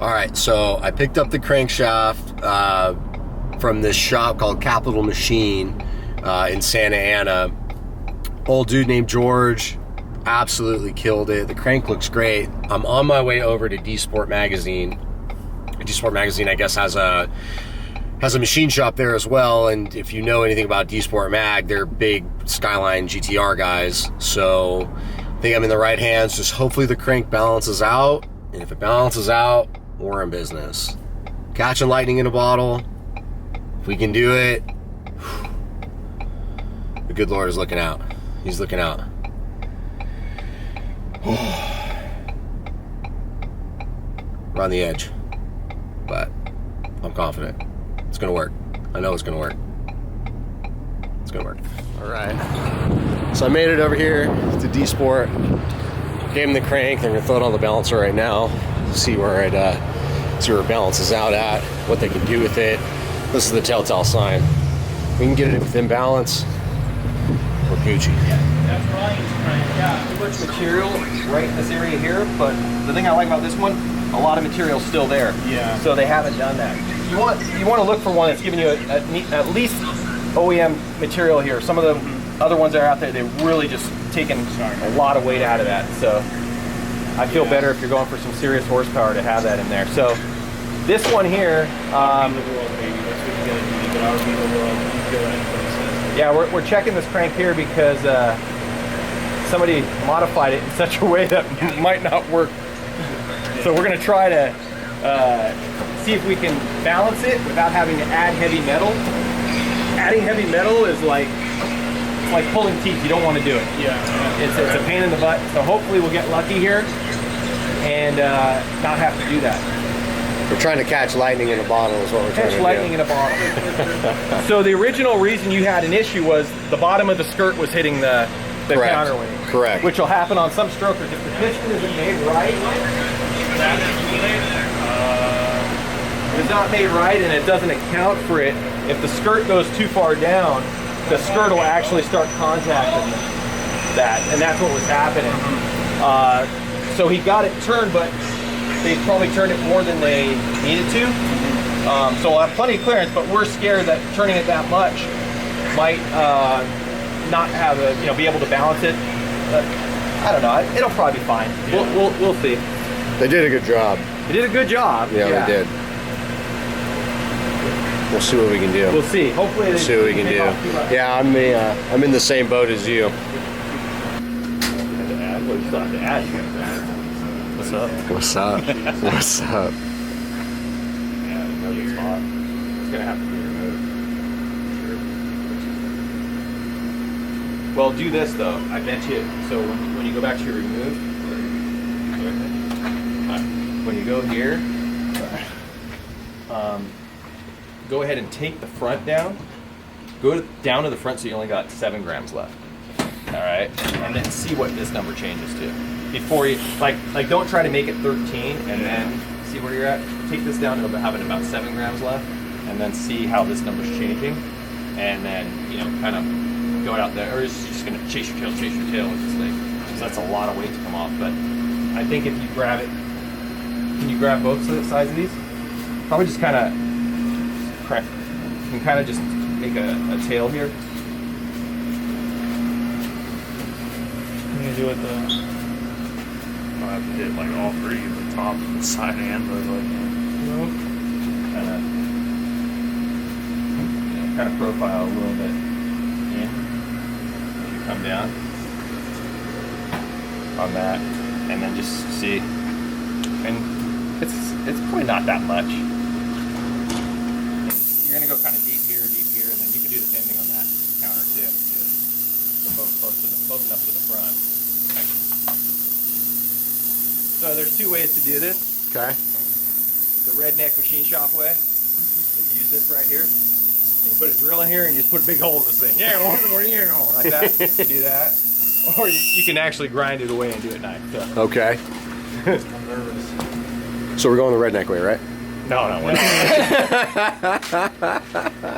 All right, so I picked up the crankshaft from this shop called Arlington Machine in Santa Ana. Old dude named George absolutely killed it. The crank looks great. I'm on my way over to DSPORT Magazine. DSPORT Magazine, I guess, has a machine shop there as well, and if you know anything about DSPORT Mag, they're big Skyline GTR guys, so I think I'm in the right hands. Just hopefully the crank balances out, and if it balances out, we're in business. Catching lightning in a bottle. If we can do it, the good Lord is looking out. He's looking out. We're on the edge, but I'm confident. It's gonna work. I know it's gonna work. It's gonna work. All right. So I made it over here to DSPORT. Gave him the crank. They're gonna throw it on the balancer right now. See where it balances out at. What they can do with it. This is the telltale sign. We can get it within balance. We're Gucci. Yeah, that's Ryan's crank. Yeah, too much material right in this area here. But the thing I like about this one, a lot of material still there. Yeah. So they haven't done that. You want to look for one that's giving you at least OEM material here. Some of the other ones that are out there, they've really just taken a lot of weight out of that. So I feel better if you're going for some serious horsepower to have that in there. So this one here, yeah, we're checking this crank here because somebody modified it in such a way that might not work. So we're going to try to see if we can balance it without having to add heavy metal. Adding heavy metal is like pulling teeth. You don't want to do it. Yeah. It's a pain in the butt. So hopefully we'll get lucky here and not have to do that. We're trying to catch lightning in a bottle is what we're trying to do. Catch lightning in a bottle. So the original reason you had an issue was the bottom of the skirt was hitting the counterweight. Correct. Which will happen on some strokers. If the piston isn't made right, if it's not made right and it doesn't account for it, if the skirt goes too far down, the skirt will actually start contacting that, and that's what was happening. So he got it turned, but they probably turned it more than they needed to. So we'll have plenty of clearance, but we're scared that turning it that much might not have be able to balance it. But I don't know. It'll probably be fine. We'll see. They did a good job. They did a good job. Yeah, they did. We'll see what we can do. We'll see. Hopefully, we'll see what we can do. Yeah, I'm in the same boat as you. What's up? What's up? What's up? Yeah, I know it's hot. It's gonna have to be removed. Well, do this though. I bet you. So when you go back to your remove, when you go here, go ahead and take the front down. Go down to the front so you only got 7 grams left. All right, and then see what this number changes to. Before you like don't try to make it 13 and then see where you're at. Take this down to having about 7 grams left, and then see how this number's changing, and then kind of go out there, or is just gonna chase your tail with this thing, because that's a lot of weight to come off. But I think if you grab it, can you grab both sides of these? Probably just kind of crank. You can kind of just make a tail here. What do you do with the? I have to hit like all 3, the top, the side, and the kind of profile a little bit in as you come down on that, and then just see. And it's probably not that much. You're gonna go kind of deep here, and then you can do the same thing on that counter too. So both close enough to the front. So there's 2 ways to do this. Okay. The redneck machine shop way is use this right here. And you put a drill in here and you just put a big hole in this thing. Yeah, like that. You do that. Or you can actually grind it away and do it nice. So. Okay. I'm nervous. So we're going the redneck way, right? No, we're not.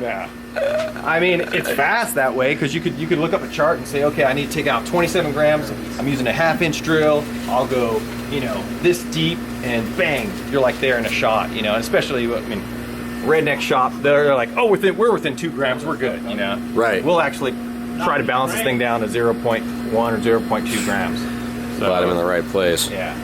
Yeah. I mean, it's fast that way because you could look up a chart and say, okay, I need to take out 27 grams. I'm using a 1/2-inch drill. I'll go, you know, this deep, and bang, you're like there in a shot, you know. And especially, I mean, redneck shop, they're like, oh, we're within 2 grams, we're good, you know. Right. We'll actually try to balance this thing down to 0.1 or 0.2 grams. So, Got him in the right place. Yeah.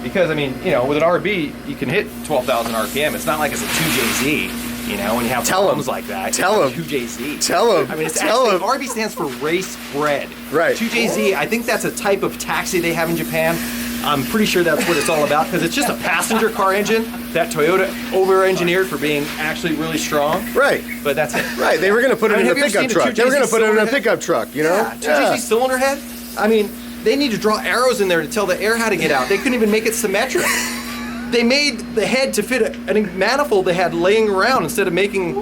Because, I mean, you know, with an RB, you can hit 12,000 RPM. It's not like it's a 2JZ, you know, when you have problems like that. Tell him. 2JZ. Tell him. I mean, it's Tell actually, him. RB stands for race bred. Right. 2JZ, I think that's a type of taxi they have in Japan. I'm pretty sure that's what it's all about because it's just a passenger car engine that Toyota over-engineered for being actually really strong. Right. But that's it. Right. They were going to put it in a have you ever pickup seen a truck. They were 2JZ going to put it in a cylinder head? pickup truck, you know? Yeah, 2JZ cylinder head. I mean, they need to draw arrows in there to tell the air how to get out. They couldn't even make it symmetric. They made the head to fit a manifold they had laying around instead of making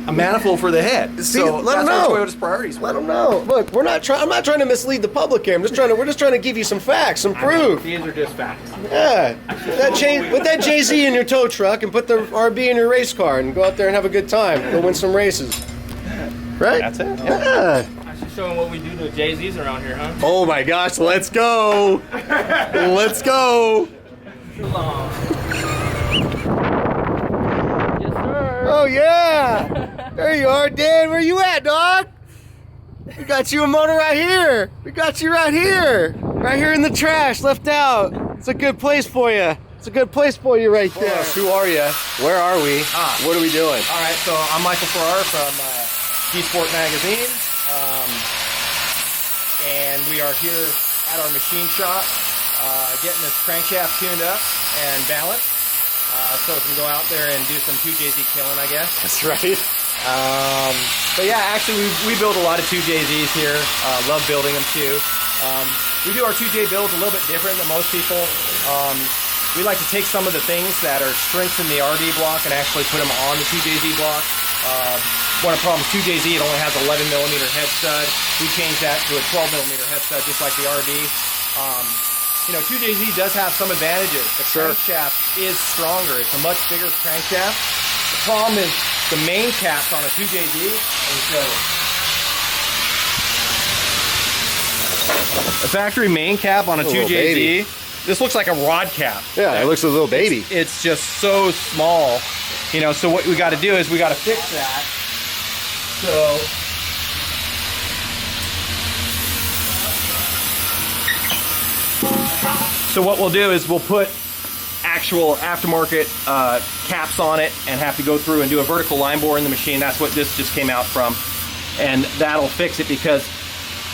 a manifold for the head. See, so let 'em that's know. what Toyota's priorities were. Let them know. Look, I'm not trying to mislead the public here. We're just trying to give you some facts, some proof. These are just facts. Yeah. Put that JZ in your tow truck and put the RB in your race car and go out there and have a good time. Go win some races. Right? That's it. Yeah. I should show them what we do to Jay-Z's around here, huh? Oh my gosh, let's go. Let's go. Yes, sir. Oh yeah. There you are, Dan. Where you at, dog? We got you a motor right here. We got you right here. Right here in the trash, left out. It's a good place for you. It's a good place for you right there. Who are you? Where are we? What are we doing? All right, so I'm Michael Farrar from DSPORT Magazine, and we are here at our machine shop getting this crankshaft tuned up and balanced so we can go out there and do some 2JZ killing, I guess. That's right. But yeah, actually we build a lot of 2JZs here. Love building them too. We do our 2J builds a little bit different than most people. We like to take some of the things that are strengths in the RD block and actually put them on the 2JZ block. One of the problems, 2JZ, it only has 11 millimeter head stud. We changed that to a 12 millimeter head stud, just like the RD. You know, 2JZ does have some advantages. The crankshaft is stronger. It's a much bigger crankshaft. The problem is the main caps on a 2JZ. A factory main cap on a 2JZ. This looks like a rod cap. Yeah, it looks a little baby. It's just so small. You know, so what we got to do is we got to fix that. So what we'll do is we'll put actual aftermarket caps on it and have to go through and do a vertical line bore in the machine. That's what this just came out from. And that'll fix it because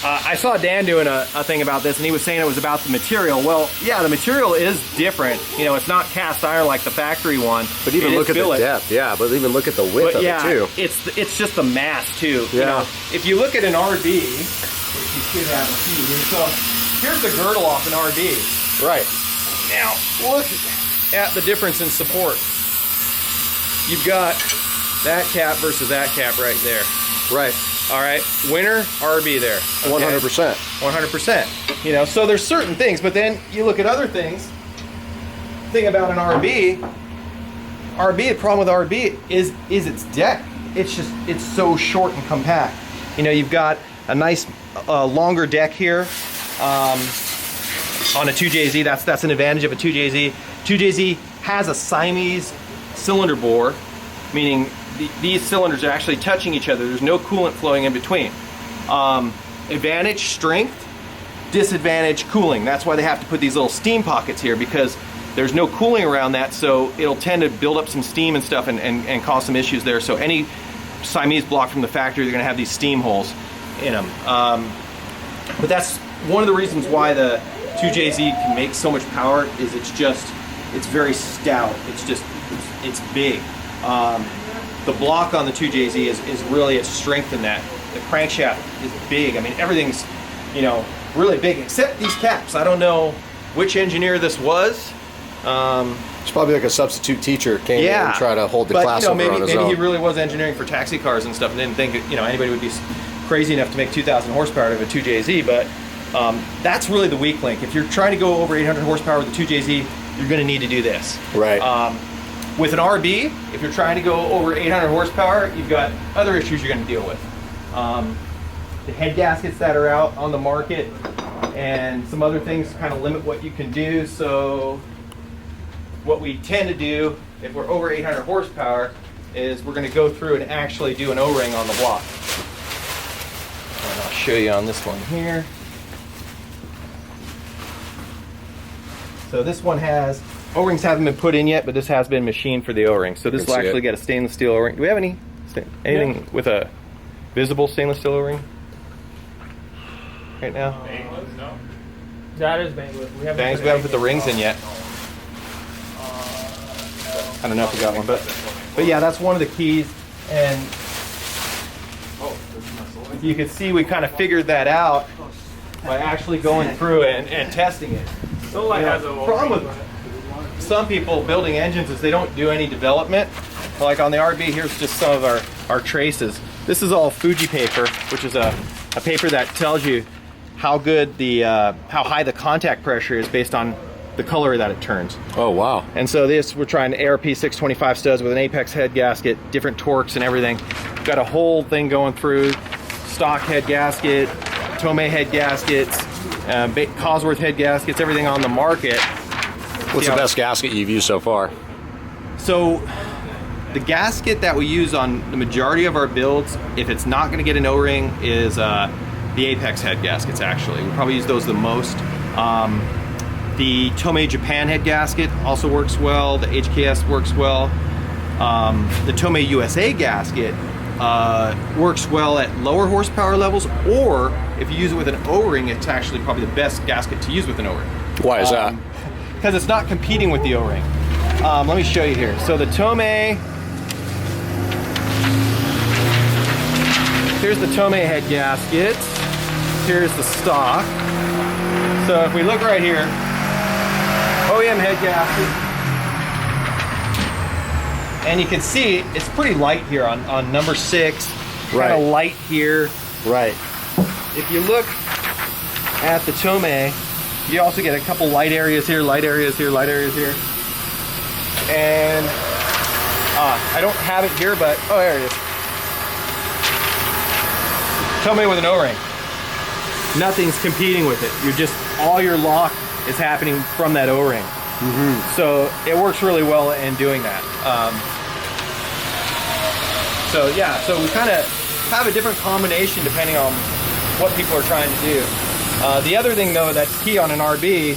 I saw Dan doing a thing about this and he was saying it was about the material. Well, yeah, the material is different. You know, it's not cast iron like the factory one. But even look at the depth, yeah, but even look at the width of it too. It's just the mass too. Yeah. You know, if you look at an RB, which you should have a few here. So here's the girdle off an RB. Right. Now, look at the difference in support. You've got that cap versus that cap right there. Right. All right, winner, RB there. 100%. 100%. You know, so there's certain things, but then you look at other things. The thing about an RB, the problem with RB is its deck. It's so short and compact. You know, you've got a nice longer deck here. On a 2JZ, that's an advantage of a 2JZ. 2JZ has a Siamese cylinder bore, meaning these cylinders are actually touching each other. There's no coolant flowing in between. Advantage, strength. Disadvantage, cooling. That's why they have to put these little steam pockets here because there's no cooling around that, so it'll tend to build up some steam and stuff and cause some issues there. So any Siamese block from the factory, they're going to have these steam holes in them. But that's one of the reasons why the 2JZ can make so much power is it's very stout. It's big. The block on the 2JZ is really a strength in that. The crankshaft is big. I mean, everything's, you know, really big except these caps. I don't know which engineer this was. It's probably like a substitute teacher came in and tried to hold the class over on his maybe own. he really was engineering for taxi cars and stuff and didn't think anybody would be crazy enough to make 2,000 horsepower out of a 2JZ, but that's really the weak link. If you're trying to go over 800 horsepower with a 2JZ, you're going to need to do this. Right. With an RB, if you're trying to go over 800 horsepower, you've got other issues you're going to deal with. The head gaskets that are out on the market and some other things kind of limit what you can do. So what we tend to do if we're over 800 horsepower is we're going to go through and actually do an O-ring on the block. And I'll show you on this one here. So this one has, O-rings haven't been put in yet, but this has been machined for the O-ring. So this will actually get a stainless steel O-ring. Do we have anything with a visible stainless steel O-ring right now? No. That is bangless. We haven't put the rings in yet. I don't know if we got one, but yeah, that's one of the keys. And you can see we kind of figured that out by actually going through and testing it. So like has a problem with some people building engines is they don't do any development. Like on the RB, here's just some of our traces. This is all Fuji paper, which is a paper that tells you how good the how high the contact pressure is based on the color that it turns. Oh wow. And so this, we're trying ARP 625 studs with an apex head gasket, different torques and everything. Got a whole thing going through, stock head gasket, Tomei head gaskets, Cosworth head gaskets, everything on the market. What's the best gasket you've used so far? So the gasket that we use on the majority of our builds, if it's not going to get an O-ring, is the apex head gaskets actually. We probably use those the most. The Tomei Japan head gasket also works well. The HKS works well. The Tomei USA gasket works well at lower horsepower levels, or if you use it with an O-ring, it's actually probably the best gasket to use with an O-ring. Why is that? Because it's not competing with the O-ring. Let me show you here. So the Tomei, here's the Tomei head gasket. Here's the stock. So if we look right here, OEM head gasket, and you can see it's pretty light here on number 6, kind of light here. Right. If you look at the Tomei, you also get a couple light areas here, light areas here, light areas here. And I don't have it here, but oh, there it is. Tomei with an O-ring. Nothing's competing with it. You're just, all your lock is happening from that O-ring. So it works really well in doing that. So yeah, so we kind of have a different combination depending on what people are trying to do. The other thing though that's key on an RB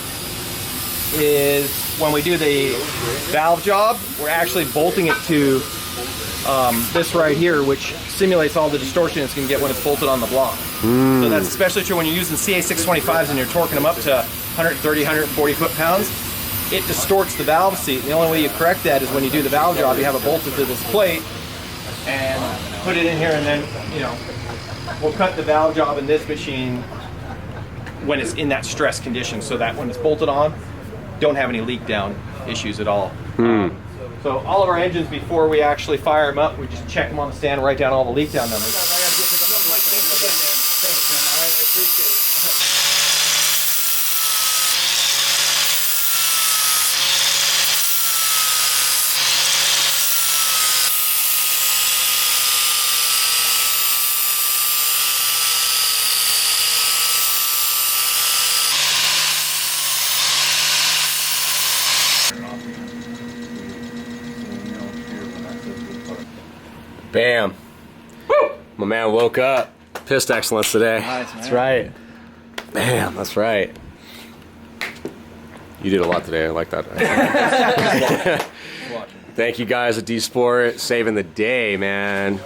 is when we do the valve job, we're actually bolting it to this right here, which simulates all the distortion it's going to get when it's bolted on the block. So that's especially true when you're using CA625s and you're torquing them up to 130, 140 foot-pounds. It distorts the valve seat. The only way you correct that is when you do the valve job, you have it bolted to this plate and put it in here, and then, you know, we'll cut the valve job in this machine when it's in that stress condition, so that when it's bolted on, don't have any leak down issues at all. So all of our engines, before we actually fire them up, we just check them on the stand and write down all the leak down numbers. Bam. Woo! My man woke up. Pissed excellence today. Nice, that's right. Bam, that's right. You did a lot today. I like that. Thank you guys at DSPORT, saving the day, man.